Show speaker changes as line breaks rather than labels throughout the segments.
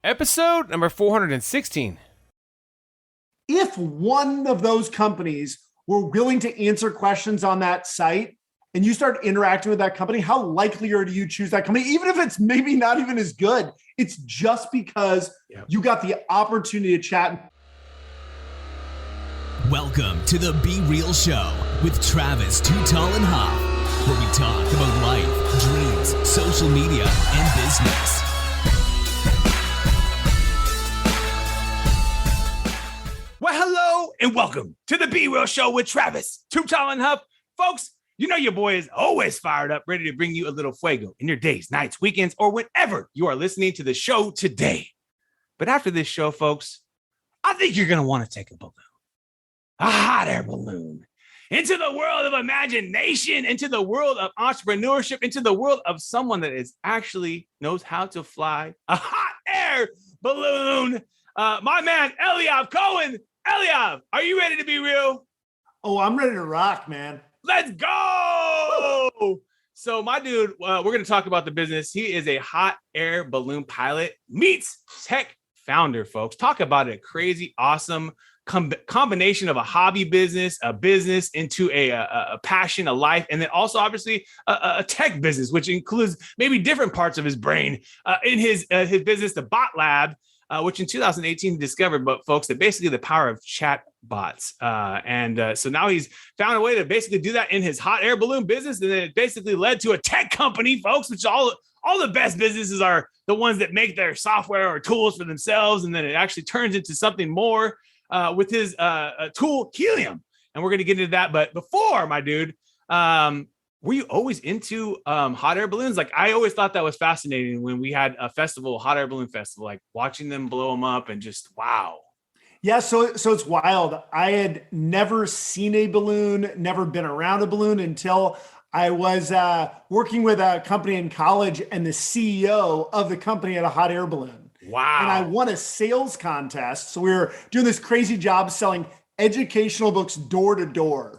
Episode number 416.
If one of those companies were willing to answer questions on that site and you start interacting with that company, how likely are you choose that company? Even if it's maybe not even as good, it's just because you got the opportunity to chat.
Welcome to the Be Real Show with Travis Too Tall and Huff, where we talk about life, dreams, social media, and business.
Well, hello and welcome to the Be Real Show with Travis Too Tall and Huff. Folks, you know your boy is always fired up, ready to bring you a little fuego in your days, nights, weekends, or whenever you are listening to the show today. But after this show, folks, I think you're going to want to take a balloon, a hot air balloon, into the world of imagination, into the world of entrepreneurship, into the world of someone that is actually knows how to fly a hot air balloon. My man, Eliav Cohen. Eliav, are you ready to be real?
Oh, I'm ready to rock, man.
Let's go. So my dude, we're going to talk about the business. He is a hot air balloon pilot meets tech founder, folks. Talk about a crazy, awesome combination of a hobby business, a business into a passion, a life, and then also obviously a tech business, which includes maybe different parts of his brain in his business, the Bot Lab. Which in 2018 he discovered, but folks, that basically the power of chatbots. So now he's found a way to basically do that in his hot air balloon business. And then it basically led to a tech company, folks, which all the best businesses are the ones that make their software or tools for themselves. And then it actually turns into something more with his tool, Helium. And we're going to get into that. But before, my dude, were you always into hot air balloons? Like, I always thought that was fascinating when we had a festival, hot air balloon festival, like watching them blow them up and just wow.
Yeah, so it's wild. I had never seen a balloon, never been around a balloon until I was working with a company in college, and the CEO of the company had a hot air balloon.
Wow.
And I won a sales contest. So we were doing this crazy job selling educational books door to door.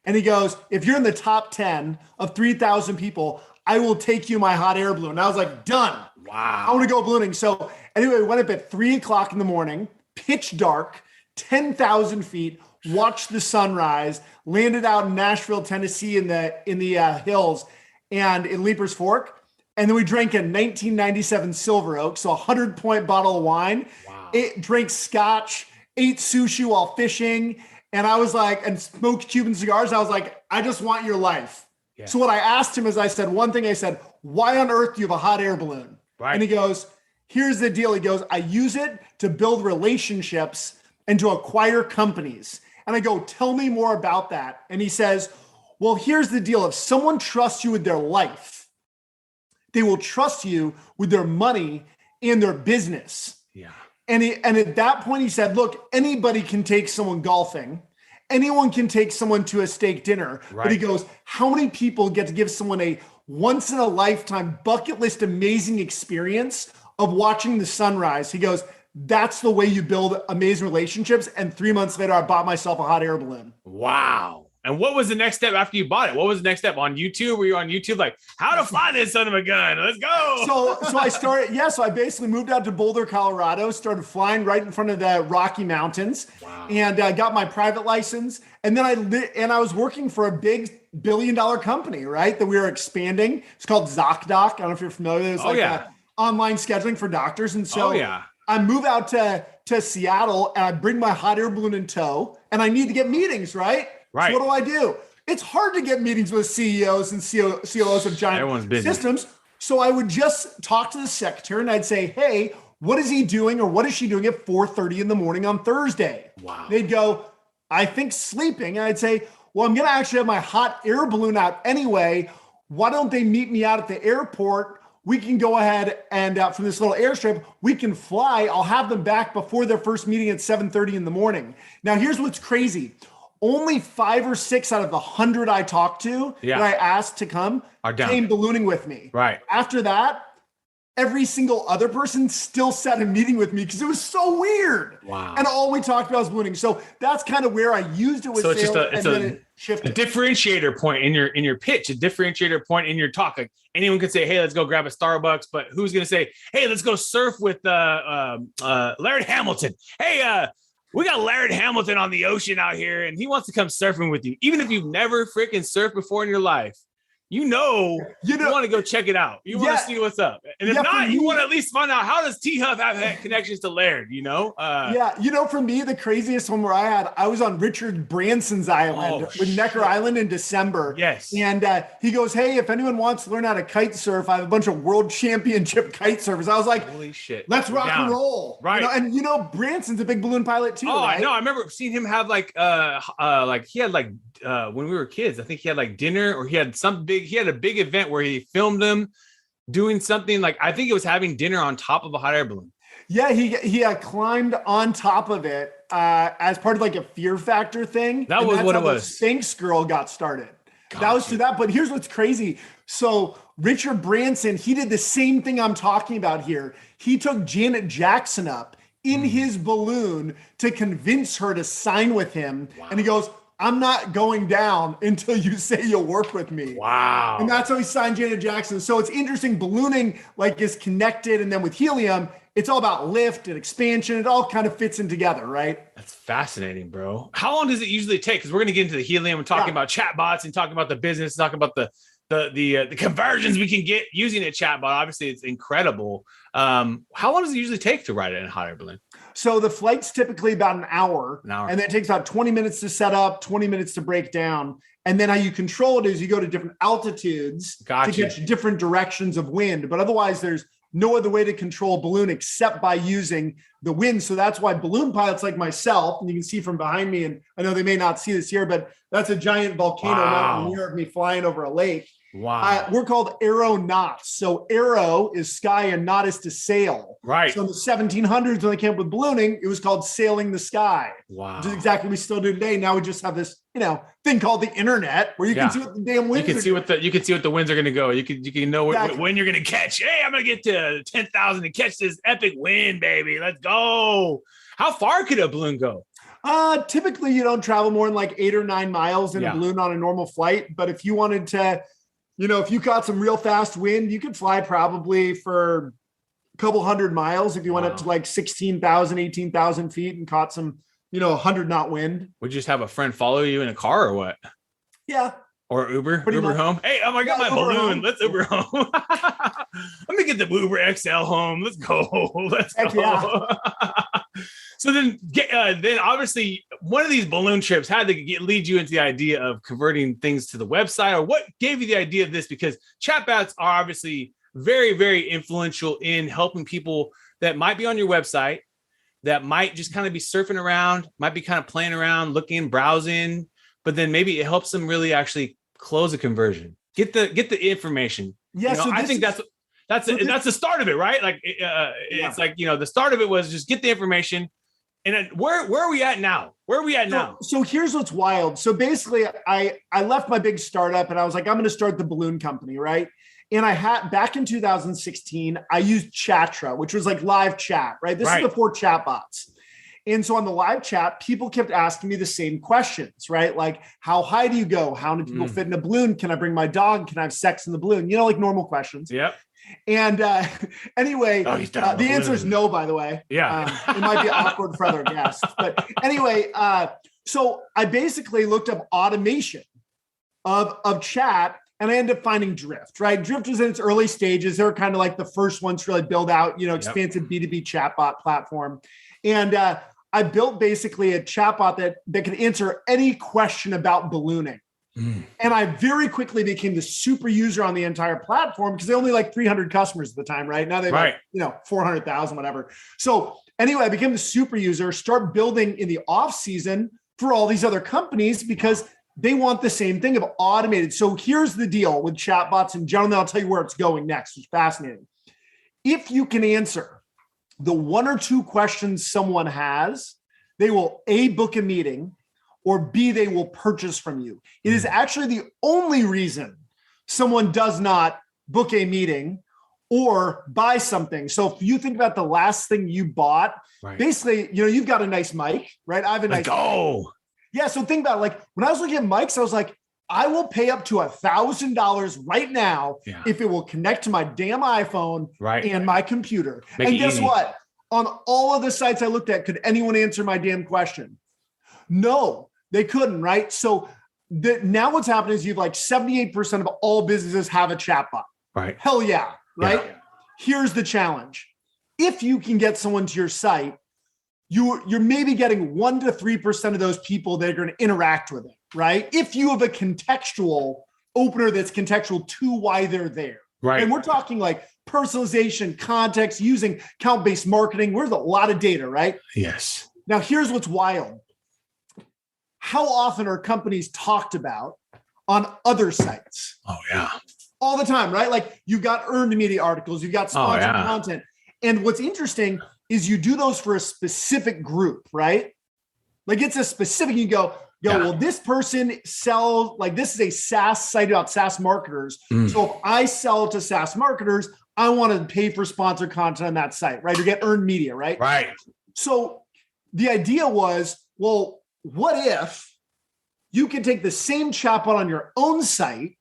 And he goes, if you're in the top 10 of 3,000 people, I will take you my hot air balloon. And I was like, done.
Wow.
I want to go ballooning. So anyway, we went up at 3:00 in the morning, pitch dark, 10,000 feet, watched the sunrise, landed out in Nashville, Tennessee in the hills and in Leaper's Fork. And then we drank a 1997 Silver Oak, so a 100-point bottle of wine.
Wow.
It drank scotch, ate sushi while fishing. And I was like, and smoked Cuban cigars. I was like, I just want your life. Yeah. So what I asked him is, I said, why on earth do you have a hot air balloon?
Right.
And he goes, here's the deal. He goes, I use it to build relationships and to acquire companies. And I go, tell me more about that. And he says, well, here's the deal. If someone trusts you with their life, they will trust you with their money and their business.
Yeah.
And at that point, he said, look, anybody can take someone golfing. Anyone can take someone to a steak dinner. Right. But he goes, how many people get to give someone a once in a lifetime bucket list amazing experience of watching the sunrise? He goes, that's the way you build amazing relationships. And 3 months later, I bought myself a hot air balloon.
Wow. And what was the next step after you bought it? What was the next step on YouTube? Were you on YouTube like, how to fly this son of a gun? Let's go.
So I started, so I basically moved out to Boulder, Colorado, started flying right in front of the Rocky Mountains.
Wow.
And got my private license. And then I was working for a big $1 billion company, right? That we were expanding. It's called ZocDoc. I don't know if you're familiar. It's online scheduling for doctors. And so I move out to Seattle and I bring my hot air balloon in tow, and I need to get meetings, right?
Right.
So what do? It's hard to get meetings with CEOs and COOs of giant systems. So I would just talk to the secretary and I'd say, hey, what is he doing or what is she doing at 4:30 in the morning on Thursday?
Wow.
They'd go, I think sleeping. And I'd say, well, I'm going to actually have my hot air balloon out anyway. Why don't they meet me out at the airport? We can go ahead and from this little airstrip, we can fly. I'll have them back before their first meeting at 7:30 in the morning. Now, here's what's crazy. Only 5 or 6 out of the 100 I talked to that I asked to come came ballooning with me.
Right.
After that, every single other person still set a meeting with me because it was so weird.
Wow.
And all we talked about was ballooning. So that's kind of where I used it with
so it's
sales,
just
it
a
shifted.
differentiator point in your pitch, a differentiator point in your talk. Like anyone could say, hey, let's go grab a Starbucks, but who's going to say, hey, let's go surf with Laird Hamilton. Hey, we got Laird Hamilton on the ocean out here, and he wants to come surfing with you. Even if you've never freaking surfed before in your life, you want to go check it out. You want to see what's up. And if not, you want to at least find out, how does T-Huff have connections to Laird,
for me, the craziest one where I was on Richard Branson's island with Necker Island in December.
Yes.
And he goes, hey, if anyone wants to learn how to kite surf, I have a bunch of world championship kite surfers. I was like,
holy shit,
let's rock and roll.
Right.
Branson's a big balloon pilot too.
I know. I remember seeing him have he had when we were kids, I think he had like dinner, or he had a big event where he filmed him doing something, like I think it was having dinner on top of a hot air balloon.
Yeah, he climbed on top of it as part of like a Fear Factor thing.
That was what it was.
The Sphinx Girl got started.
Gotcha.
That was through that. But here's what's crazy. So Richard Branson, he did the same thing I'm talking about here. He took Janet Jackson up in his balloon to convince her to sign with him. Wow. And he goes, I'm not going down until you say you'll work with me.
Wow.
And that's how he signed Janet Jackson. So it's interesting. Ballooning is connected. And then with Helium, it's all about lift and expansion. It all kind of fits in together, right?
That's fascinating, bro. How long does it usually take? Because we're going to get into the Helium and talking about chatbots and talking about the business, talking about the conversions we can get using a chatbot. Obviously, it's incredible. How long does it usually take to ride it in a hot air balloon?
So the flight's typically about an hour. And then it takes about 20 minutes to set up, 20 minutes to break down. And then how you control it is you go to different altitudes to get different directions of wind. But otherwise, there's no other way to control a balloon except by using the wind. So that's why balloon pilots like myself, and you can see from behind me, and I know they may not see this here, but that's a giant volcano mountain near me flying over a lake.
Wow.
We're called aeronauts. So aero is sky and naut is to sail.
Right.
So in the 1700s, when they came up with ballooning, it was called sailing the sky.
Wow.
Which is exactly what we still do today. Now we just have this, thing called the internet where you can see what the damn winds
you can see what the winds are going to go. You can know when you're going to catch. Hey, I'm going to get to 10,000 to catch this epic wind, baby. Let's go. How far could a balloon go?
Typically you don't travel more than like 8 or 9 miles in a balloon on a normal flight. But if you wanted to, if you caught some real fast wind, you could fly probably for a couple 100 miles if you went up to like 16,000, 18,000 feet and caught some, 100 knot wind.
Would you just have a friend follow you in a car or what?
Yeah.
Or Uber
much.
Home. Hey, I got my balloon. Home. Let's Uber home. Let me get the Uber XL home. Let's go. Let's go.
Yeah.
So then obviously one of these balloon trips had to lead you into the idea of converting things to the website, or what gave you the idea of this? Because chatbots are obviously very, very influential in helping people that might be on your website, that might just kind of be surfing around, might be kind of playing around, looking, browsing, but then maybe it helps them really actually close a conversion. Get the information.
Yeah. So
I think that's the start of it, right? Like it's like, the start of it was just get the information. And then where are we at now?
So here's what's wild. So basically I left my big startup and I was like, I'm going to start the balloon company. Right. And I had back in 2016, I used Chatra, which was like live chat, right? This is before chatbots. And so on the live chat, people kept asking me the same questions, right? Like, how high do you go? How many people fit in a balloon? Can I bring my dog? Can I have sex in the balloon? Like normal questions.
Yep.
And anyway, the answer is no, by the way.
Yeah.
It might be awkward for other guests. But anyway, so I basically looked up automation of chat, and I ended up finding Drift, right? Drift was in its early stages. They were kind of like the first ones to really build out, expansive B2B chatbot platform. And I built basically a chatbot that could answer any question about ballooning. And I very quickly became the super user on the entire platform because they only like 300 customers at the time, right? Now they have 400,000, whatever. So anyway, I became the super user, start building in the off season for all these other companies because they want the same thing of automated. So here's the deal with chatbots in general. I'll tell you where it's going next. It's fascinating. If you can answer the 1 or 2 questions someone has, they will A, book a meeting, or B, they will purchase from you. It is actually the only reason someone does not book a meeting or buy something. So if you think about the last thing you bought, basically, you've got a nice mic, right? I have a nice mic. Yeah. So think about it. Like when I was looking at mics, I was like, I will pay up to $1,000 right now if it will connect to my damn iPhone and my computer. And guess what? On all of the sites I looked at, could anyone answer my damn question? No, they couldn't, right? So now what's happening is you have like 78% of all businesses have a chatbot.
Right.
Hell yeah, right? Yeah. Here's the challenge. If you can get someone to your site, you're maybe getting 1 to 3% of those people that are going to interact with it, right? If you have a contextual opener that's contextual to why they're there. Right. And we're talking like personalization, context, using count-based marketing. There's a lot of data, right?
Yes.
Now, here's what's wild. How often are companies talked about on other sites?
Oh, yeah.
All the time, right? Like you've got earned media articles, you've got sponsored content. And what's interesting is you do those for a specific group, right? Like it's a specific, you go, well, this person sells, like this is a SaaS site about SaaS marketers. So if I sell to SaaS marketers, I want to pay for sponsored content on that site, right? Or get earned media, right?
Right.
So the idea was, well, what if you can take the same chatbot on your own site,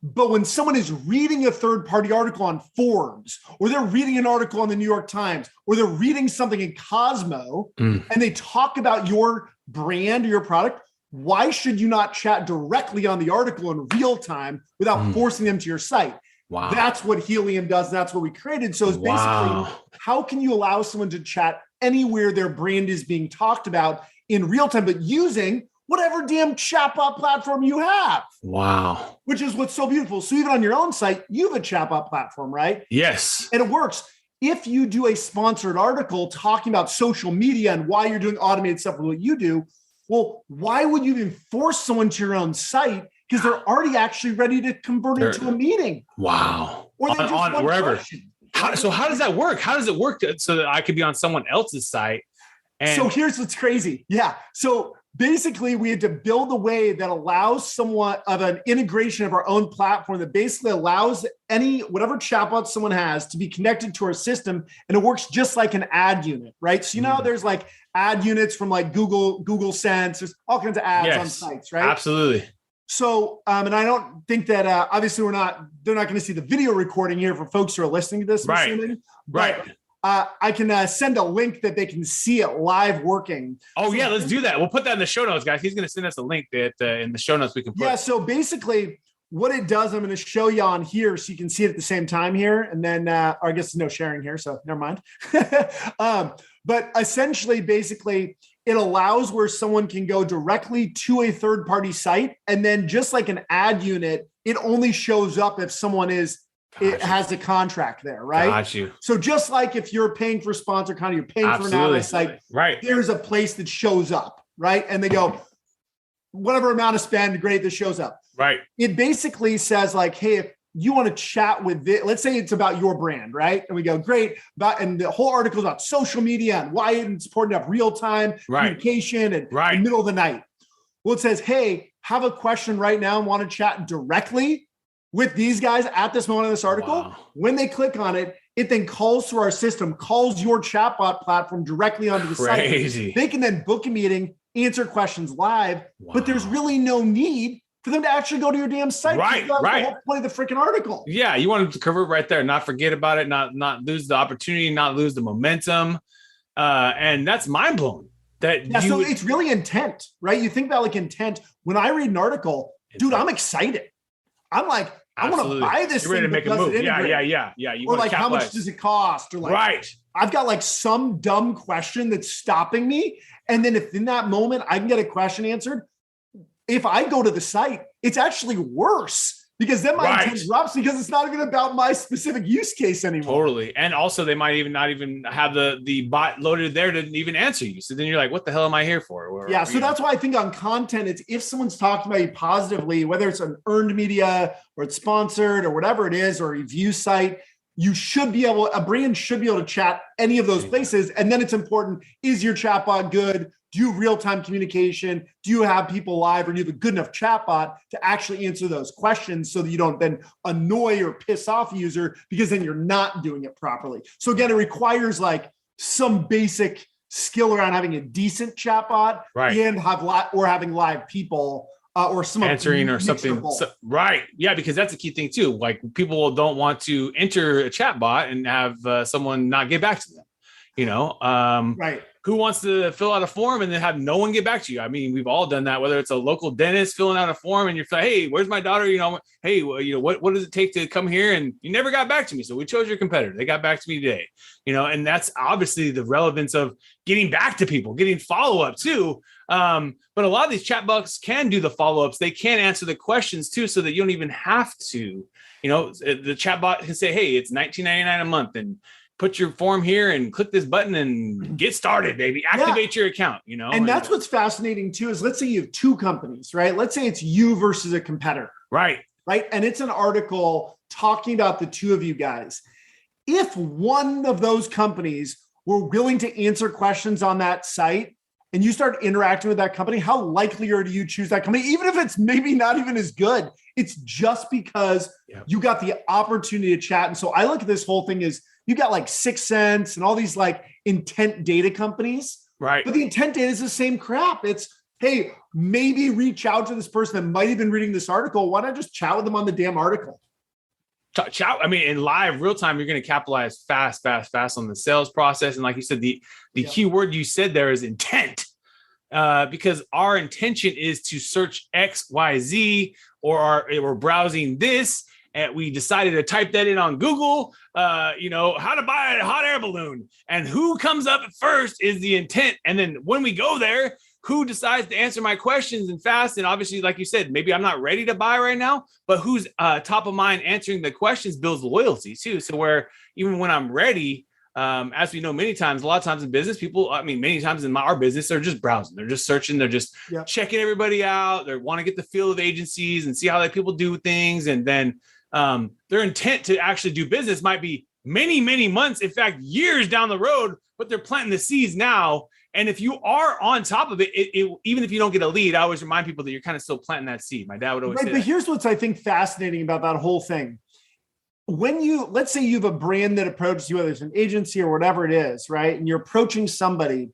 but when someone is reading a third-party article on Forbes, or they're reading an article on the New York Times, or they're reading something in Cosmo, and they talk about your brand or your product, why should you not chat directly on the article in real time without forcing them to your site? Wow. That's what Helium does. And that's what we created. So it's basically, how can you allow someone to chat anywhere their brand is being talked about in real time, but using whatever damn chatbot platform you have.
Wow.
Which is what's so beautiful. So even on your own site, you have a chatbot platform, right?
Yes.
And it works. If you do a sponsored article talking about social media and why you're doing automated stuff with what you do, well, why would you even force someone to your own site? Because they're already actually ready to convert into a meeting.
Wow.
Or they
on wherever. So how does that work? How does it work so that I could be on someone else's site? And
so here's what's crazy. Yeah. So basically, we had to build a way that allows somewhat of an integration of our own platform that basically allows whatever chatbot someone has to be connected to our system. And it works just like an ad unit, right? So, there's like ad units from like Google Sense, there's all kinds of ads on sites, right?
Absolutely.
So, and I don't think that obviously they're not going to see the video recording here for folks who are listening to this.
Right. Right.
I can send a link that they can see it live working.
Oh, yeah, let's do that. We'll put that in the show notes, guys. He's going to send us a link that in the show notes we can put.
Yeah, so basically what it does, I'm going to show you on here so you can see it at the same time here. And then, or I guess there's no sharing here, so never mind. But essentially, basically, it allows where someone can go directly to a third-party site. And then just like an ad unit, it only shows up if someone it has a contract there, right?
Got you.
So just like if you're paying for sponsor content, you're paying for an ad site,
right?
There's a place that shows up, right? And they go, whatever amount of spend, great, this shows up.
Right.
It basically says like, hey, if you want to chat with this, let's say it's about your brand, right? And we go, great, and the whole article is about social media and why it's important to have real-time communication and in the middle of the night. Well, it says, hey, have a question right now and want to chat directly with these guys at this moment in this article.
Wow.
When they click on it, it then calls through our system, calls your chatbot platform directly onto the site. They can then book a meeting, answer questions live, but there's really no need for them to actually go to your damn site.
Right.
The whole point of the freaking article.
Yeah, you want to convert right there, not forget about it, not lose the opportunity, not lose the momentum. And that's mind blowing. So it's really intent, right? You think about like intent. When I read an article, dude, I'm excited. I'm like, I want to buy this. You're ready to make a move. Yeah.
Or like, how much does it cost? Or like, I've got like some dumb question that's stopping me. And then if in that moment I can get a question answered, if I go to the site, it's actually worse because then my intent drops because it's not even about my specific use case anymore.
Totally. And also they might even not even have the bot loaded there to even answer you. So then you're like, what the hell am I here for?
So that's why I think on content, it's if someone's talking about you positively, whether it's an earned media or it's sponsored or whatever it is, or a review site, a brand should be able to chat any of those places. And then it's important, is your chatbot good? Do you have real-time communication? Do you have people live, or do you have a good enough chatbot to actually answer those questions so that you don't then annoy or piss off a user, because then you're not doing it properly. So again, it requires like some basic skill around having a decent chatbot, and having live people or some
answering or something. Right. Yeah, because that's a key thing too. Like, people don't want to enter a chatbot and have someone not get back to them. Right. Who wants to fill out a form and then have no one get back to you? I mean, we've all done that, whether it's a local dentist filling out a form and you're like, hey, where's my daughter? Hey, what does it take to come here? And you never got back to me. So we chose your competitor. They got back to me today, and that's obviously the relevance of getting back to people, getting follow-up too. But a lot of these chatbots can do the follow-ups. They can answer the questions too, so that you don't even have to, the chatbot can say, hey, it's $19.99 a month, and put your form here and click this button and get started, baby. Activate your account, And
that's what's fascinating too, is let's say you have two companies, right? Let's say it's you versus a competitor.
Right.
And it's an article talking about the two of you guys. If one of those companies were willing to answer questions on that site and you start interacting with that company, how likely are you choose that company? Even if it's maybe not even as good, it's just because you got the opportunity to chat. And so I look at this whole thing as, you got like 6 Sense and all these like intent data companies,
right? But
the intent data is the same crap. It's, hey, maybe reach out to this person that might have been reading this article. Why not just chat with them on the damn article?
Chat. I mean, in live real time, you're going to capitalize fast on the sales process. And like you said, the key word you said there is intent, because our intention is to search X, Y, Z, or we're browsing this. And we decided to type that in on Google, how to buy a hot air balloon. And who comes up first is the intent. And then when we go there, who decides to answer my questions and fast? And obviously, like you said, maybe I'm not ready to buy right now, but who's top of mind answering the questions builds loyalty too. So where even when I'm ready, as we know, a lot of times in business, many times in our business, they're just browsing, they're just searching, they're just checking everybody out. They want to get the feel of agencies and see how people do things. And then their intent to actually do business might be many, many months, in fact, years down the road, but they're planting the seeds now. And if you are on top of it, even if you don't get a lead, I always remind people that you're kind of still planting that seed. My dad would always say
But here's what's, I think, fascinating about that whole thing. When let's say you have a brand that approaches you, whether it's an agency or whatever it is, right? And you're approaching somebody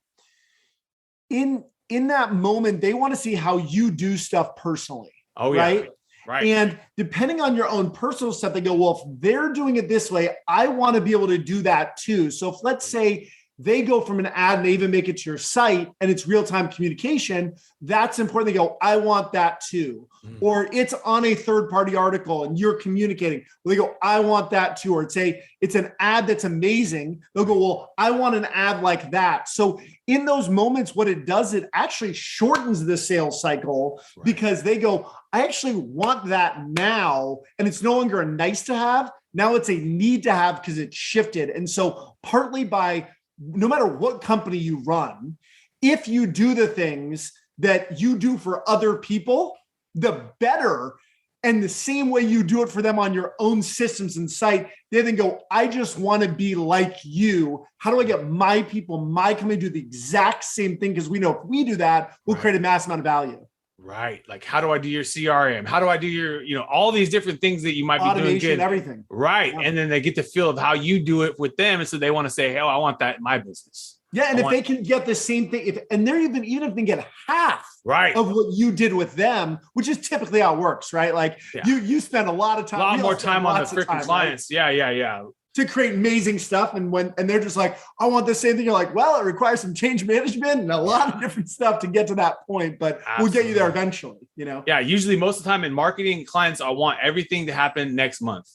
in that moment, they want to see how you do stuff personally.
Oh, yeah.
Right. Right. And depending on your own personal stuff, they go, well, if they're doing it this way, I want to be able to do that too. So if, let's say, they go from an ad and they even make it to your site and it's real-time communication, that's important. They go, I want that too. Or it's on a third-party article and you're communicating. Well, they go, I want that too. Or it's an ad that's amazing. They'll go, well, I want an ad like that. So in those moments, what it does, it actually shortens the sales cycle because they go, I actually want that now. And it's no longer a nice to have. Now it's a need to have because it's shifted. And so partly by no matter what company you run, if you do the things that you do for other people, the better. And the same way you do it for them on your own systems and site, they then go, I just want to be like you. How do I get my people, my company to do the exact same thing? Because we know if we do that, we'll create a mass amount of value.
Right. Like, how do I do your CRM? How do I do your, all these different things that you might be doing good?
Everything.
Right. Yeah. And then they get the feel of how you do it with them. And so they want to say, hey, I want that in my business.
Yeah. And if they can get the same thing, and they're even if they get half of what you did with them, which is typically how it works, right? Like you spend a lot of time,
a lot more time on the freaking clients. Right? Yeah.
To create amazing stuff. And they're just like, I want the same thing. You're like, well, it requires some change management and a lot of different stuff to get to that point, but we'll get you there eventually,
Yeah. Usually most of the time in marketing, clients, I want everything to happen next month.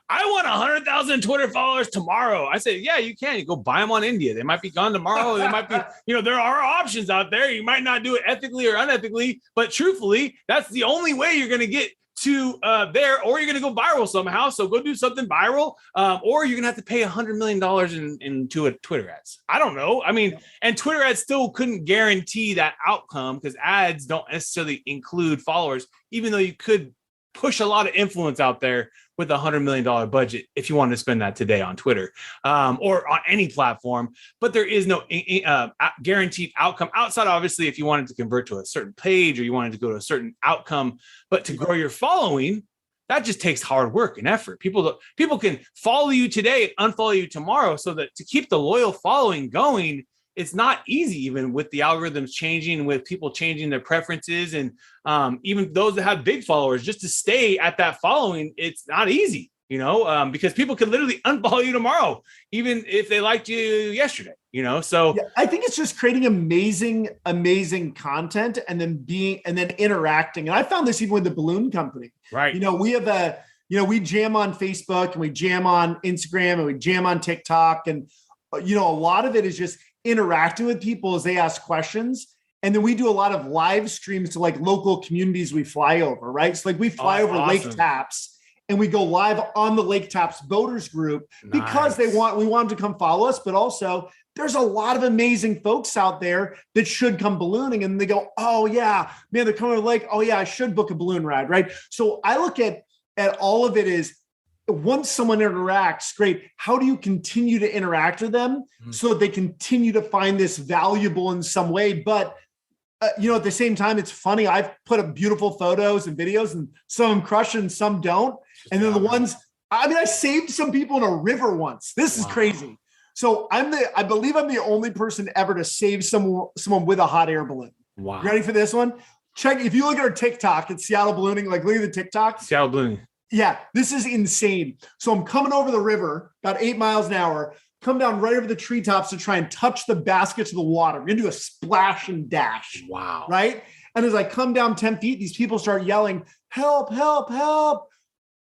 I want 100,000 Twitter followers tomorrow. I say, yeah, you can. You go buy them on India. They might be gone tomorrow. They might be, there are options out there. You might not do it ethically or unethically, but truthfully, that's the only way you're going to get to there, or you're going to go viral somehow. So go do something viral, or you're going to have to pay $100 million into a Twitter ads. I don't know. I mean, and Twitter ads still couldn't guarantee that outcome because ads don't necessarily include followers, even though you could push a lot of influence out there with $100 million budget if you wanted to spend that today on Twitter or on any platform. But there is no guaranteed outcome outside, obviously, if you wanted to convert to a certain page or you wanted to go to a certain outcome. But to grow your following, that just takes hard work and effort. People can follow you today, unfollow you tomorrow. So that to keep the loyal following going, it's not easy, even with the algorithms changing, with people changing their preferences. And even those that have big followers, just to stay at that following, it's not easy, because people can literally unfollow you tomorrow, even if they liked you yesterday, So
I think it's just creating amazing content and then interacting. And I found this even with the balloon company,
right?
We have we jam on Facebook and we jam on Instagram and we jam on TikTok. And, a lot of it is just interacting with people as they ask questions. And then we do a lot of live streams to like local communities we fly over, right? So like we fly over
awesome.
Lake Tapps and we go live on the Lake Tapps boaters group because we want them to come follow us, but also there's a lot of amazing folks out there that should come ballooning and they go, oh yeah, man, they're coming to the lake. Oh yeah, I should book a balloon ride, right? So I look at all of it is, once someone interacts, great. How do you continue to interact with them so that they continue to find this valuable in some way? But, at the same time, it's funny. I've put up beautiful photos and videos and some of them crush and some don't. And then the ones, I saved some people in a river once. This is crazy. So I believe I'm the only person ever to save someone with a hot air balloon.
Wow.
You ready for this one? Check. If you look at our TikTok, it's Seattle Ballooning. Like look at the TikTok.
Seattle Ballooning.
Yeah, this is insane. So I'm coming over the river about 8 miles an hour, come down right over the treetops to try and touch the basket to the water. We're going to do a splash and dash.
Wow.
Right? And as I come down 10 feet, these people start yelling, help, help, help.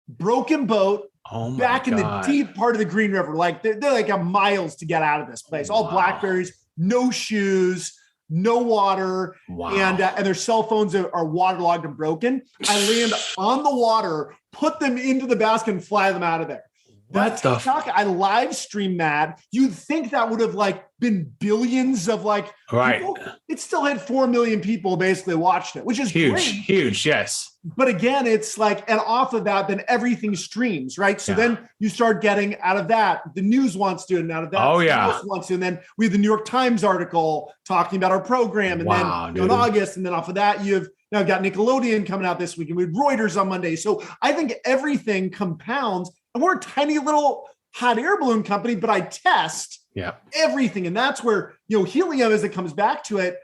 Broken boat back in the deep part of the Green River. Like they're like miles to get out of this place. All blackberries, no shoes, no water, and their cell phones are waterlogged and broken. I land on the water, put them into the basket and fly them out of there. That's TikTok. I live streamed that. You'd think that would have been billions of people. It still had 4 million people basically watched it, which is
huge. Yes.
But again, it's and off of that, then everything streams, right? So then you start getting out of that. The news wants to, and out of that, wants to. And then we have the New York Times article talking about our program. And then in August, and then off of that, I've got Nickelodeon coming out this week, and we have Reuters on Monday. So I think everything compounds. And we're a tiny little hot air balloon company, but I test everything. And that's where, Helium, as it comes back to it,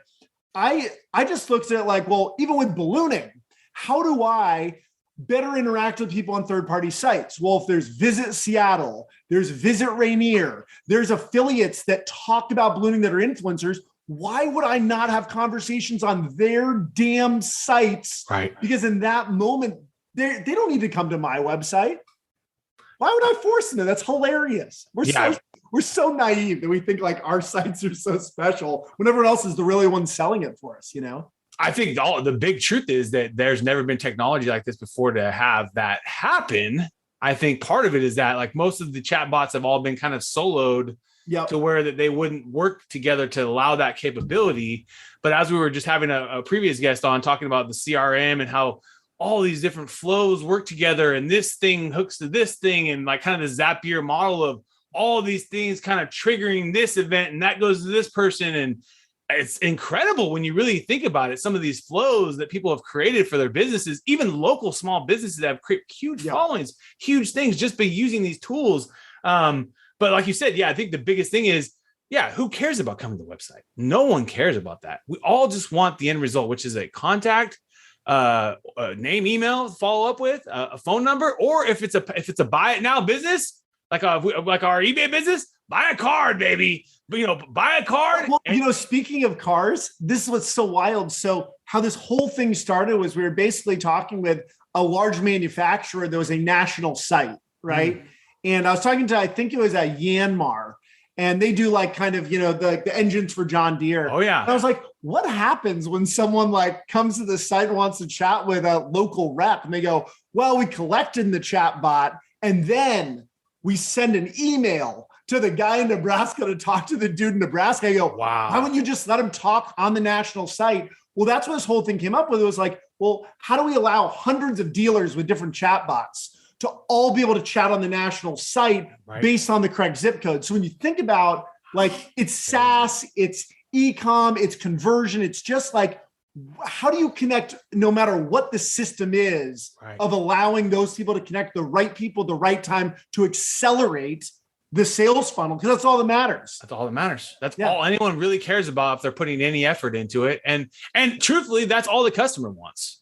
I just looked at it even with ballooning, how do I better interact with people on third-party sites? Well, if there's Visit Seattle, there's Visit Rainier, there's affiliates that talk about ballooning that are influencers, why would I not have conversations on their damn sites?
Right.
Because in that moment, they don't need to come to my website. Why would I force them? That's hilarious. We're so naive that we think our sites are so special when everyone else is the really one selling it for us,
I think the big truth is that there's never been technology like this before to have that happen. I think part of it is that most of the chatbots have all been kind of soloed to where that they wouldn't work together to allow that capability. But as we were just having a previous guest on talking about the CRM and how all these different flows work together and this thing hooks to this thing and kind of the Zapier model of all these things kind of triggering this event and that goes to this person. And it's incredible when you really think about it. Some of these flows that people have created for their businesses, even local small businesses that have created huge followings, huge things just by using these tools. But like you said, I think the biggest thing is, who cares about coming to the website? No one cares about that. We all just want the end result, which is a contact, a name, email, follow up with a phone number, or if it's a buy it now business, like our eBay business, buy a card, baby. But, buy a card.
Well, speaking of cars, this is what's so wild. So how this whole thing started was we were basically talking with a large manufacturer that was a national site, right? And I was talking to, I think it was a Yanmar, and they do the engines for John Deere.
Oh yeah.
And I was like, what happens when someone comes to the site and wants to chat with a local rep? And they go, well, we collected in the chat bot and then we send an email to the guy in Nebraska to talk to the dude in Nebraska. I go,
wow.
Why wouldn't you just let him talk on the national site? Well, that's what this whole thing came up with. It was well, how do we allow hundreds of dealers with different chat bots to all be able to chat on the national site based on the correct zip code. So when you think about like it's SaaS, it's e-com, it's conversion, it's just like, how do you connect no matter what the system is of allowing those people to connect the right people, the right time to accelerate the sales funnel? Because that's all that matters.
That's all that matters. That's all anyone really cares about if they're putting any effort into it. And truthfully, that's all the customer wants.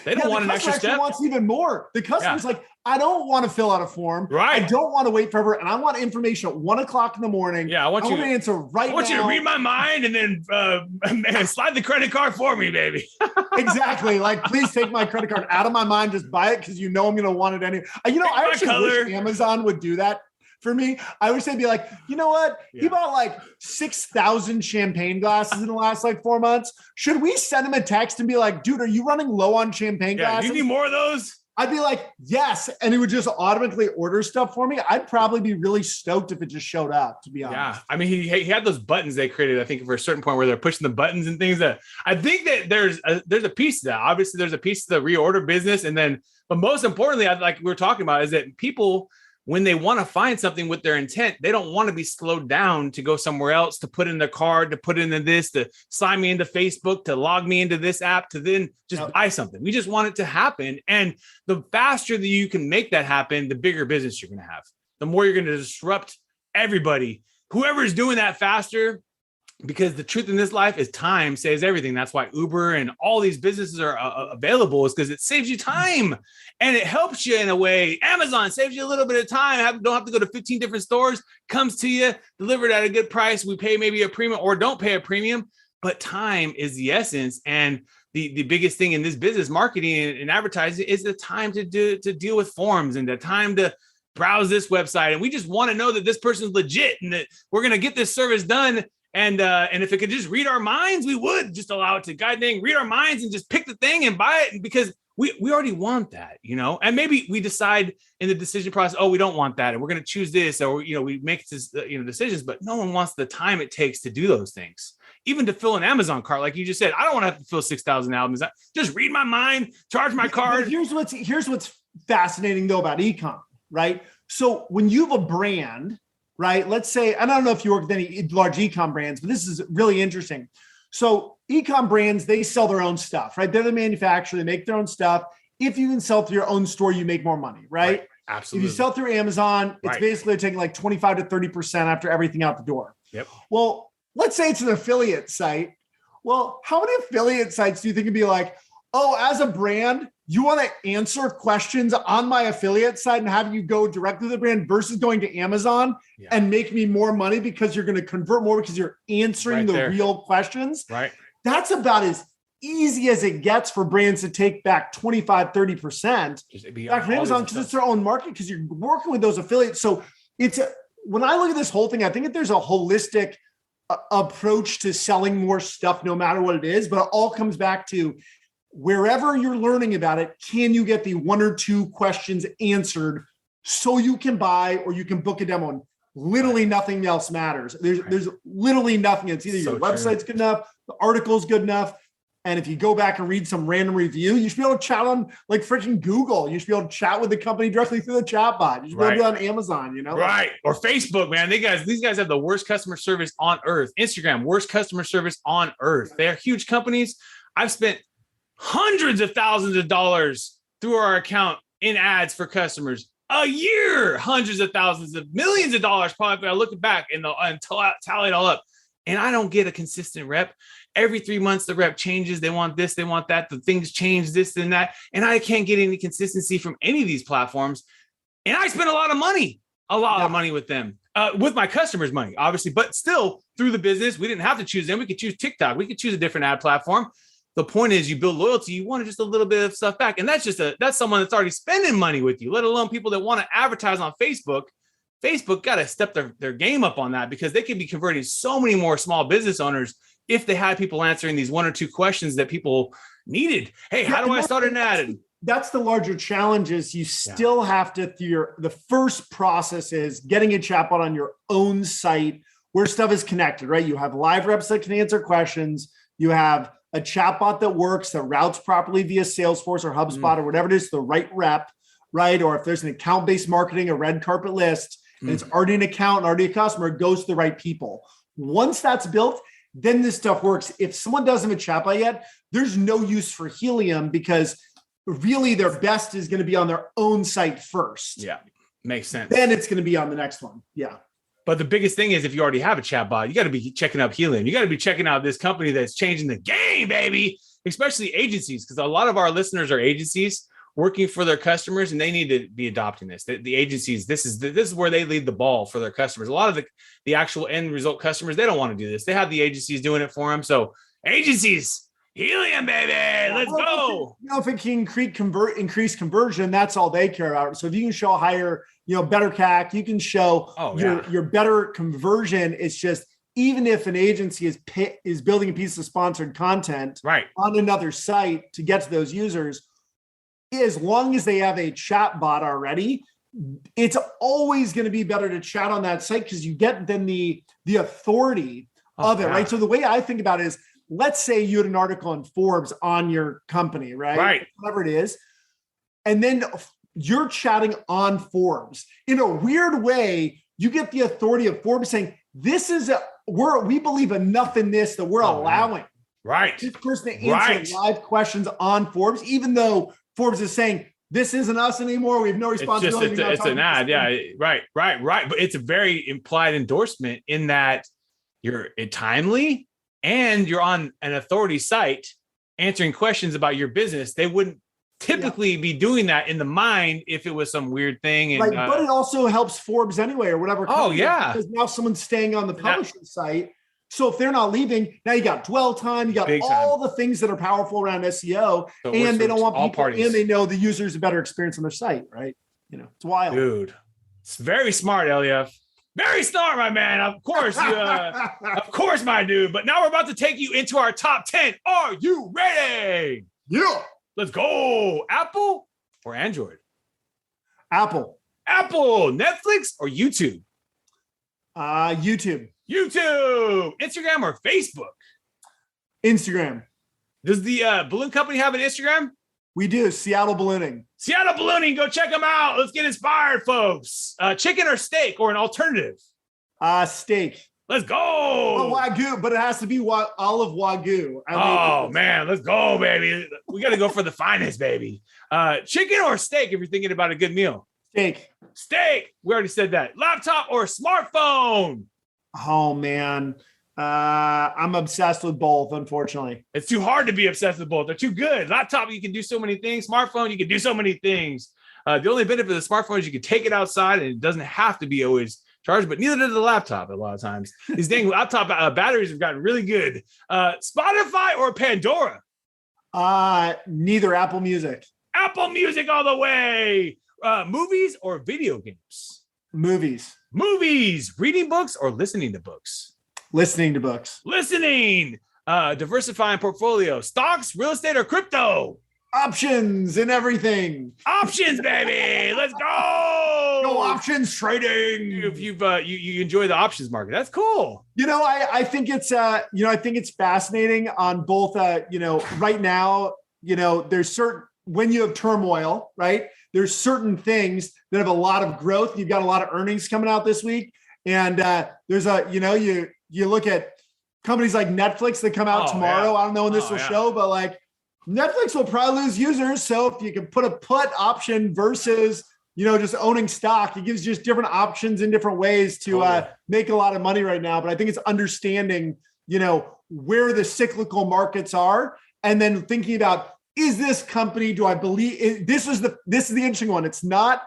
They don't want an extra step.
Wants even more. The customer's like, I don't want to fill out a form.
Right.
I don't want to wait forever. And I want information at 1 o'clock in the morning.
Yeah. I want you
to answer right now.
I want you to read my mind and then slide the credit card for me, baby.
Exactly. Like, please take my credit card out of my mind. Just buy it because you know I'm going to want it anyway. I actually wish Amazon would do that for me. I wish they'd be like, you know what? He bought like 6,000 champagne glasses in the last like 4 months. Should we send him a text and be like, dude, are you running low on champagne glasses?
You need more of those?
I'd be like, yes. And he would just automatically order stuff for me. I'd probably be really stoked if it just showed up, to be honest.
Yeah. I mean, he had those buttons they created, I think, for a certain point where they're pushing the buttons and things that I think that there's a piece to that. Obviously, there's a piece to the reorder business. And then, but most importantly, like we were talking about, is that people, when they want to find something with their intent, they don't want to be slowed down to go somewhere else, to put in their card, to put into this, to sign me into Facebook, to log me into this app, to then just buy something. We just want it to happen. And the faster that you can make that happen, the bigger business you're going to have, the more you're going to disrupt everybody, whoever's doing that faster. Because the truth in this life is time saves everything. That's why Uber and all these businesses are available, is because it saves you time and it helps you in a way. Amazon saves you a little bit of time. Don't have to go to 15 different stores, comes to you, delivered at a good price. We pay maybe a premium or don't pay a premium, but time is the essence. And the biggest thing in this business, marketing and advertising, is the time to deal with forms and the time to browse this website. And we just want to know that this person's legit and that we're going to get this service done. And if it could just read our minds, we would just allow it to read our minds and just pick the thing and buy it. And because we already want that, and maybe we decide in the decision process, we don't want that. And we're going to choose this, or, we make this, decisions, but no one wants the time it takes to do those things. Even to fill an Amazon cart, like you just said, I don't want to have to fill 6,000 albums. Just read my mind, charge my card.
But here's what's fascinating though about e-com, right? So when you have a brand, right? Let's say, I don't know if you work with any large e-com brands, but this is really interesting. So e-com brands, they sell their own stuff, right? They're the manufacturer, they make their own stuff. If you can sell through your own store, you make more money, right?
Absolutely.
If you sell through Amazon, it's basically taking like 25 to 30% after everything out the door.
Yep.
Well, let's say it's an affiliate site. Well, how many affiliate sites do you think would be like, as a brand, you want to answer questions on my affiliate site and have you go directly to the brand versus going to Amazon and make me more money because you're going to convert more because you're answering the real questions.
Right.
That's about as easy as it gets for brands to take back 25, 30% back from Amazon because it's their own market, because you're working with those affiliates. So when I look at this whole thing, I think that there's a holistic approach to selling more stuff, no matter what it is, but it all comes back to wherever you're learning about it, can you get the 1 or 2 questions answered so you can buy or you can book a demo? And literally nothing else matters. There's literally nothing. It's either your website's good enough, the article's good enough. And if you go back and read some random review, you should be able to chat on like freaking Google. You should be able to chat with the company directly through the chatbot. You should be able to do it on Amazon,
Right. Or Facebook, man. These guys have the worst customer service on earth. Instagram, worst customer service on earth. They're huge companies. I've spent hundreds of thousands of dollars through our account in ads for customers a year, hundreds of thousands of millions of dollars. Probably if I look back and tally it all up, and I don't get a consistent rep. Every 3 months, the rep changes. They want this, they want that. The things change, this and that. And I can't get any consistency from any of these platforms. And I spend a lot of money with them, with my customers' money, obviously, but still through the business, we didn't have to choose them. We could choose TikTok. We could choose a different ad platform. The point is, you build loyalty. You want just a little bit of stuff back. And that's someone that's already spending money with you, let alone people that want to advertise on Facebook. Facebook got to step their game up on that, because they could be converting so many more small business owners if they had people answering these 1 or 2 questions that people needed. Hey, how do I start an ad?
That's the larger challenge. Is you still have to, the first process is getting a chatbot on your own site where stuff is connected, right? You have live reps that can answer questions. You have a chatbot that works, that routes properly via Salesforce or HubSpot or whatever it is, the right rep. right? Or if there's an account-based marketing, a red carpet list, and it's already an account and already a customer, it goes to the right people. Once that's built, then this stuff works. If someone doesn't have a chatbot yet, there's no use for Helium because really their best is going to be on their own site first.
Yeah, makes sense.
Then it's going to be on the next one. Yeah.
But the biggest thing is if you already have a chatbot, you got to be checking out Helium. You got to be checking out this company that's changing the game, baby, especially agencies, because a lot of our listeners are agencies working for their customers, and they need to be adopting this. The agencies, this is where they lead the ball for their customers. A lot of the actual end result customers, they don't want to do this. They have the agencies doing it for them. So agencies, Helium, baby, let's go.
If it can increase conversion, that's all they care about. So if you can show higher, better CAC, you can show your better conversion. It's just, even if an agency is building a piece of sponsored content on another site to get to those users, as long as they have a chat bot already, it's always going to be better to chat on that site because you get then the authority of it, right? So the way I think about it is, let's say you had an article in Forbes on your company, right? Whatever it is. And then you're chatting on Forbes. In a weird way, you get the authority of Forbes saying, we believe enough in this that we're allowing this person to answer live questions on Forbes, even though Forbes is saying, this isn't us anymore. We have no responsibility.
It's an ad. Yeah. Right. But it's a very implied endorsement in that you're timely and you're on an authority site answering questions about your business. They wouldn't typically be doing that in the mind if it was some weird thing. And,
but it also helps Forbes anyway, or whatever.
Because
now someone's staying on the publishing site. So if they're not leaving, now you got dwell time, you got all the things that are powerful around SEO, and they don't want people, parties. And they know the user's a better experience on their site, right? It's wild.
Dude, it's very smart, Eliav. Very smart, my man. Of course, of course, my dude. But now we're about to take you into our top 10. Are you ready?
Yeah.
Let's go. Apple or Android?
Apple.
Netflix or YouTube?
YouTube.
Instagram or Facebook?
Instagram.
Does the balloon company have an Instagram?
We do. Seattle Ballooning.
Go check them out. Let's get inspired, folks. Chicken or steak or an alternative?
Steak.
Let's go.
Wagyu, but it has to be olive Wagyu.
Man, let's go, baby. We got to go for the finest, baby. Chicken or steak if you're thinking about a good meal? Steak. We already said that. Laptop or smartphone?
Oh, man. I'm obsessed with both, unfortunately.
It's too hard to be obsessed with both. They're too good. Laptop, you can do so many things. Smartphone, you can do so many things. The only benefit of the smartphone is you can take it outside and it doesn't have to be always charged, but neither does the laptop a lot of times. These dang laptop batteries have gotten really good. Spotify or Pandora?
Neither. Apple Music.
Apple Music all the way. Movies or video games?
Movies.
Reading books or listening to books?
Listening to books.
Diversifying portfolio. Stocks, real estate, or crypto?
Options and everything.
Options, baby. Let's go.
Go options trading.
If you enjoy the options market, that's cool.
I think it's fascinating on both. Right now, there's certain, when you have turmoil, right? There's certain things that have a lot of growth. You've got a lot of earnings coming out this week, and there's you look at companies like Netflix that come out tomorrow. I don't know when this will show, but Netflix will probably lose users. So if you can put a put option versus, just owning stock, it gives just different options in different ways to make a lot of money right now. But I think it's understanding, where the cyclical markets are, and then thinking about, is this company, do I believe this is the interesting one. It's not,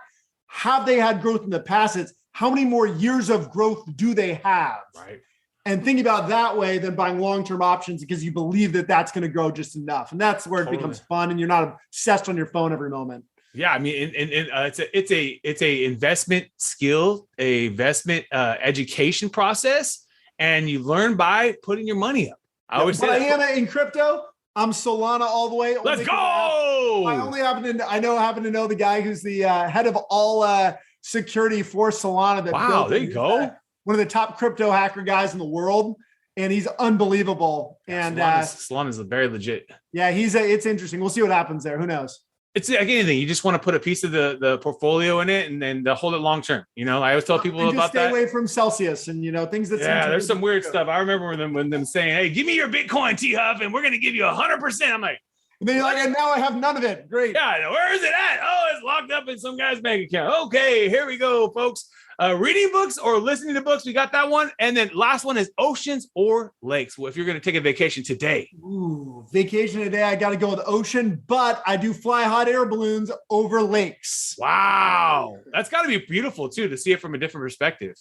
have they had growth in the past? It's how many more years of growth do they have?
Right.
And think about that way than buying long-term options because you believe that that's going to grow just enough. And that's where it becomes fun and you're not obsessed on your phone every moment.
Yeah. I mean, it's a investment skill, a investment education process, and you learn by putting your money up. I
am in crypto. I'm Solana all the way.
Let's go.
I happen to know the guy who's the head of all security for Solana.
There you go.
One of the top crypto hacker guys in the world, and he's unbelievable. And
Solana's very legit.
Yeah, it's interesting. We'll see what happens there. Who knows?
It's like anything. You just want to put a piece of the portfolio in it and then hold it long term. I always tell people about
stay
that.
Away from Celsius and things that.
Yeah, there's some weird stuff. I remember when them saying, "Hey, give me your Bitcoin, T Huff, and we're gonna give you 100%." I'm like,
and then you're like, and now I have none of it. Great.
Yeah, where is it at? Oh, it's locked up in some guy's bank account. Okay, here we go, folks. Reading books or listening to books, we got that one. And then last one is oceans or lakes. Well, if you're going to take a vacation today.
Ooh, vacation today, I got to go with ocean, but I do fly hot air balloons over lakes.
Wow. That's got to be beautiful too, to see it from a different perspective.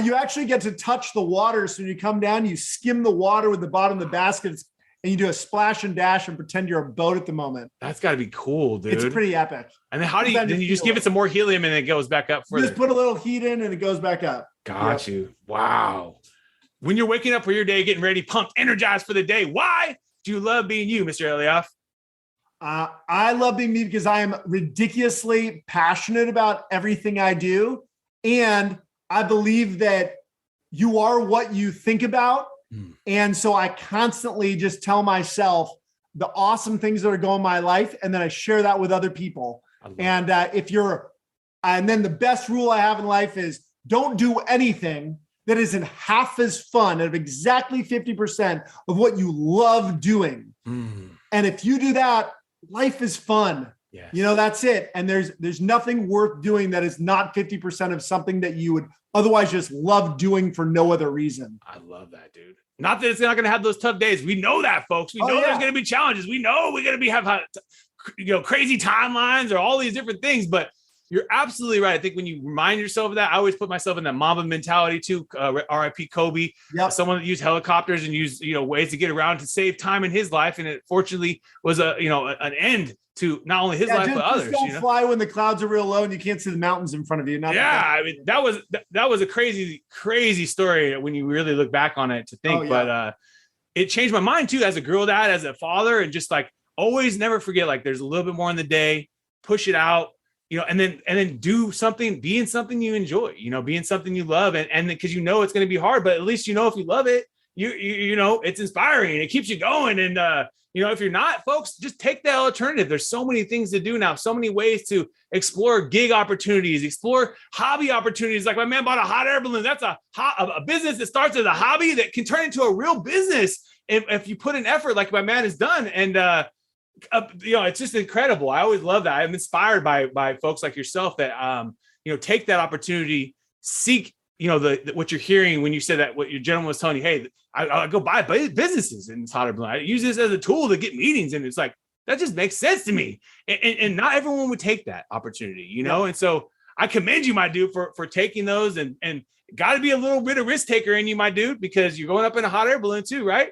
You actually get to touch the water. So when you come down, you skim the water with the bottom of the baskets and you do a splash and dash and pretend you're a boat at the moment.
That's got to be cool, dude.
It's pretty epic.
And then how do you just give it some more helium and it goes back up further?
Just put a little heat in and it goes back up.
Got you. Wow. When you're waking up for your day, getting ready, pumped, energized for the day, why do you love being you, Mr. Eliav?
I love being me because I am ridiculously passionate about everything I do. And I believe that you are what you think about. And so I constantly just tell myself the awesome things that are going in my life. And then I share that with other people. And and then the best rule I have in life is don't do anything that isn't half as fun at exactly 50% of what you love doing. And if you do that, life is fun.
Yes.
That's it. And there's nothing worth doing that is not 50% of something that you would otherwise just love doing for no other reason.
I love that, dude. Not that it's not going to have those tough days. We know that, folks. We know there's going to be challenges. We know we're going to have crazy timelines or all these different things. But you're absolutely right. I think when you remind yourself of that, I always put myself in that Mamba mentality too. R.I.P. Kobe, someone that used helicopters and used ways to get around to save time in his life, and it fortunately was an end to not only his life but others.
Don't fly when the clouds are real low and you can't see the mountains in front of you.
I mean that was a crazy story when you really look back on it to think. But it changed my mind too as a girl dad, as a father, and just like always never forget like there's a little bit more in the day. Push it out. And then do something, be in something you enjoy, be in something you love. And because it's going to be hard, but at least, if you love it, it's inspiring. It keeps you going. And, if you're not, folks, just take that alternative. There's so many things to do now, so many ways to explore gig opportunities, explore hobby opportunities. Like my man bought a hot air balloon. That's a business that starts as a hobby that can turn into a real business if you put an effort like my man has done. And, it's just incredible. I always love that. I'm inspired by folks like yourself that, take that opportunity, seek, what you're hearing when you said that, what your gentleman was telling you, hey, I go buy businesses in this hot air balloon. I use this as a tool to get meetings. And it's like, that just makes sense to me. And not everyone would take that opportunity, And so I commend you, my dude, for taking those and got to be a little bit of risk taker in you, my dude, because you're going up in a hot air balloon too, right?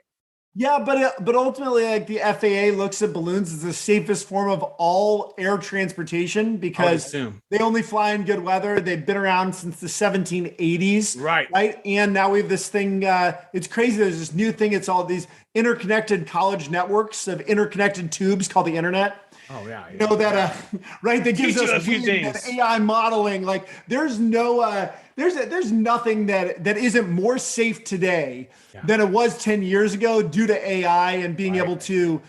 Yeah, but ultimately, like the FAA looks at balloons as the safest form of all air transportation because they only fly in good weather. They've been around since the 1780s. Right. And now we have this thing. It's crazy. There's this new thing. It's all these interconnected college networks of interconnected tubes called the internet.
Oh yeah.
Right. That gives us
a few things.
AI modeling. Like there's nothing that isn't more safe today than it was 10 years ago due to AI and being able to,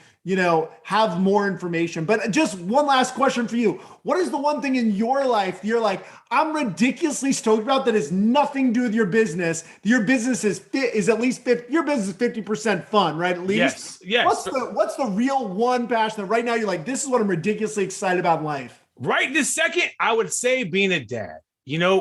have more information. But just one last question for you. What is the one thing in your life you're like, I'm ridiculously stoked about that has nothing to do with your business? Your business is at least 50, your business is 50% fun, right? At least.
Yes.
What's the real one passion that right now you're like, this is what I'm ridiculously excited about in life? Right
this second, I would say being a dad.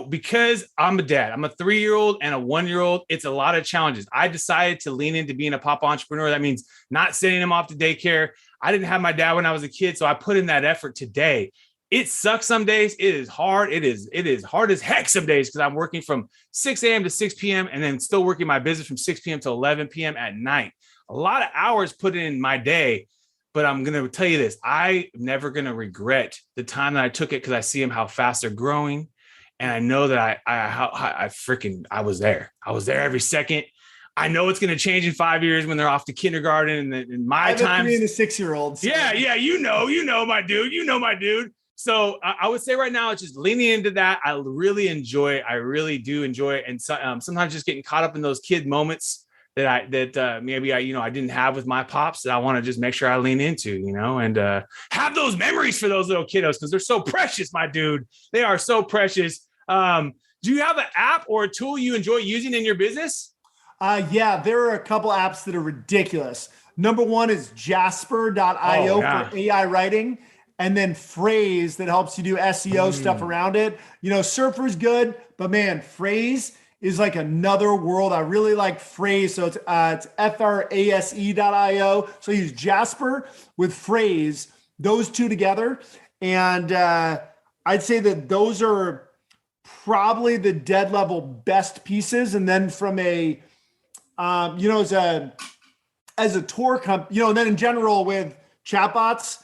Because I'm a dad, I'm a 3-year-old and a 1-year-old. It's a lot of challenges. I decided to lean into being a pop entrepreneur. That means not sending him off to daycare. I didn't have my dad when I was a kid, so I put in that effort today. It sucks some days. It is hard. It is hard as heck some days because I'm working from 6 a.m. to 6 p.m. and then still working my business from 6 p.m. to 11 p.m. at night. A lot of hours put in my day. But I'm going to tell you this. I'm never going to regret the time that I took it because I see them how fast they're growing. And I know that I was there. I was there every second. I know it's going to change in 5 years when they're off to kindergarten and in my time.
3 and a 6-year-old.
So. Yeah. My dude. So I would say right now, it's just leaning into that. I really do enjoy it. And sometimes just getting caught up in those kid moments that maybe I didn't have with my pops that I want to just make sure I lean into, and have those memories for those little kiddos because they're so precious, my dude. They are so precious. Do you have an app or a tool you enjoy using in your business?
Yeah, there are a couple apps that are ridiculous. Number one is Jasper.io for AI writing, and then Phrase that helps you do SEO stuff around it. Surfer's good, but man, Phrase is like another world. I really like Phrase. So it's frase.io. So use Jasper with Phrase, those two together. And I'd say that those are probably the dead level best pieces. And then from a, as a tour company, and then in general with chatbots,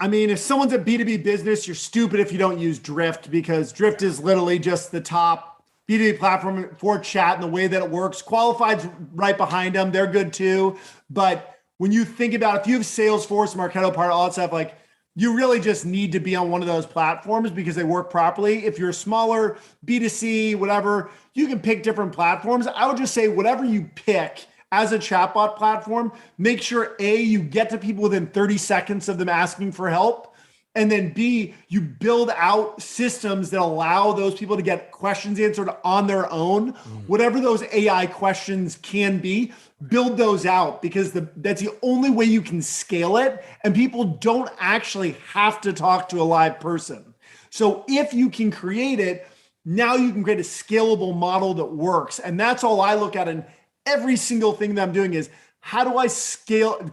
I mean, if someone's a B2B business, you're stupid if you don't use Drift, because Drift is literally just the top B2B platform for chat and the way that it works. Qualified's right behind them. They're good too. But when you think about, if you have Salesforce, Marketo, Part, all that stuff, like you really just need to be on one of those platforms because they work properly. If you're a smaller B2C, whatever, you can pick different platforms. I would just say whatever you pick as a chatbot platform, make sure A, you get to people within 30 seconds of them asking for help. And then B, you build out systems that allow those people to get questions answered on their own. Whatever those AI questions can be, build those out because that's the only way you can scale it. And people don't actually have to talk to a live person. So if you can create it, now you can create a scalable model that works. And that's all I look at in every single thing that I'm doing is, how do I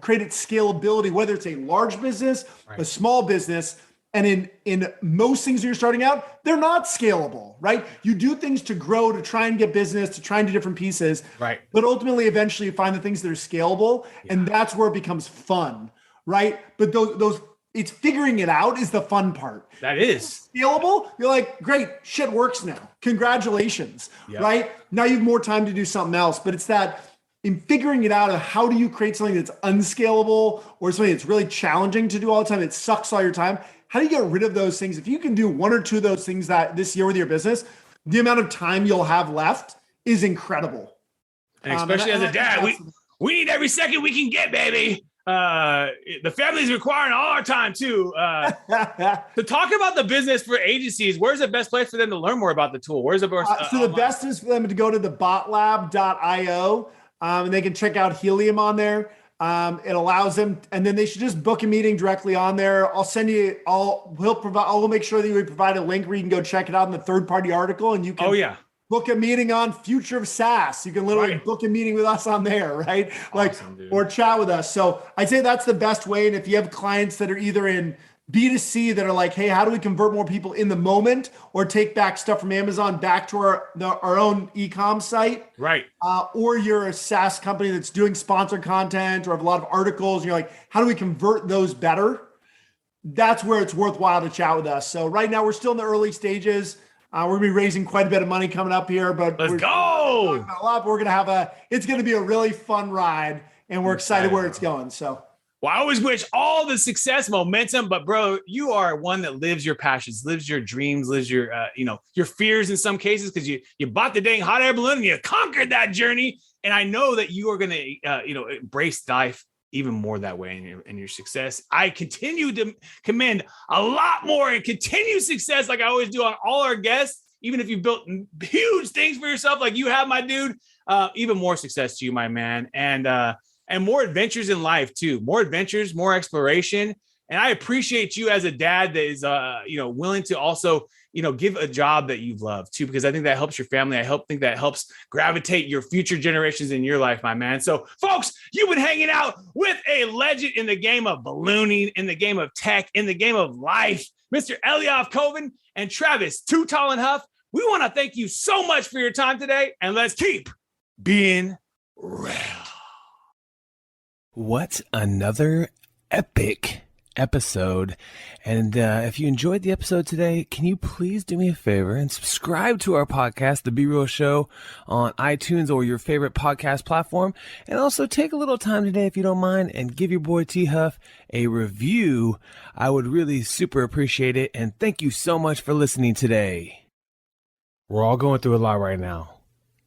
create its scalability, whether it's a large business, a small business, and in most things you're starting out, they're not scalable, right? You do things to grow, to try and get business, to try and do different pieces,
right?
But ultimately, eventually you find the things that are scalable, and that's where it becomes fun, right? But those it's figuring it out is the fun part.
That is
scalable. You're like, great, shit works now. Congratulations, right? Now you have more time to do something else, but it's that in figuring it out of how do you create something that's unscalable or something that's really challenging to do all the time, it sucks all your time. How do you get rid of those things? If you can do one or two of those things that this year with your business, the amount of time you'll have left is incredible.
And especially as a dad, we need every second we can get, baby. The family's requiring all our time too. To talk about the business for agencies, where's the best place for them to learn more about the tool? Where's the best?
So the best is for them to go to the botlab.io. And they can check out Helium on there. It allows them, and then they should just book a meeting directly on there. I'll send you we'll make sure that we provide a link where you can go check it out in the third-party article, and you can book a meeting on Future of SaaS. You can literally book a meeting with us on there, right?
Awesome,
or chat with us. So I'd say that's the best way. And if you have clients that are either in B2C that are like, hey, how do we convert more people in the moment or take back stuff from Amazon back to our own e-com site?
Right.
Or you're a SaaS company that's doing sponsored content or have a lot of articles. And you're like, how do we convert those better? That's where it's worthwhile to chat with us. So right now we're still in the early stages. We're gonna be raising quite a bit of money coming up here, but
let's go.
We're gonna it's gonna be a really fun ride, and we're excited where it's going. So.
Well, I always wish all the success, momentum, but bro, you are one that lives your passions, lives your dreams, lives your, your fears in some cases, because you bought the dang hot air balloon and you conquered that journey. And I know that you are going to, embrace life even more that way in your success. I continue to commend a lot more and continued success, like I always do on all our guests, even if you built huge things for yourself, like you have, my dude. Even more success to you, my man. And more adventures in life too, more adventures, more exploration. And I appreciate you as a dad that is, willing to also, give a job that you love too, because I think that helps your family. I think that helps gravitate your future generations in your life, my man. So folks, you've been hanging out with a legend in the game of ballooning, in the game of tech, in the game of life, Mr. Eliav Cohen and Travis Too Tall and Huff. We want to thank you so much for your time today, and let's keep being real.
What another epic episode. And if you enjoyed the episode today, can you please do me a favor and subscribe to our podcast, The Be Real Show, on iTunes or your favorite podcast platform. And also take a little time today, if you don't mind, and give your boy T Huff a review. I would really super appreciate it. And thank you so much for listening today. We're all going through a lot right now.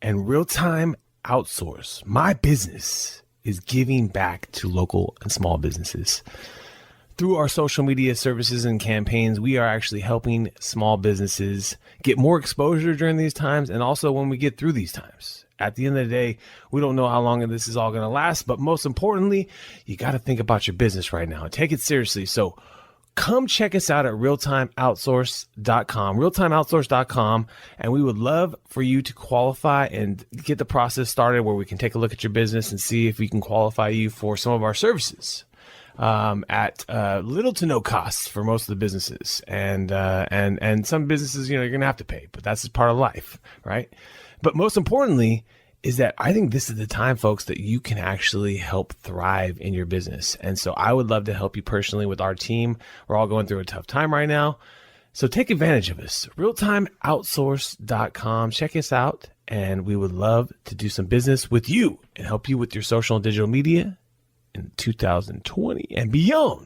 And real-time Outsource, my business, is giving back to local and small businesses. Through our social media services and campaigns, we are actually helping small businesses get more exposure during these times, and also when we get through these times. At the end of the day, we don't know how long this is all going to last, but most importantly, you got to think about your business right now and take it seriously. So come check us out at realtimeoutsource.com, and we would love for you to qualify and get the process started where we can take a look at your business and see if we can qualify you for some of our services at little to no cost for most of the businesses. And some businesses, you're going to have to pay, but that's just part of life, right? But most importantly is that I think this is the time, folks, that you can actually help thrive in your business. And so I would love to help you personally with our team. We're all going through a tough time right now. So take advantage of us. realtimeoutsource.com. Check us out. And we would love to do some business with you and help you with your social and digital media in 2020 and beyond.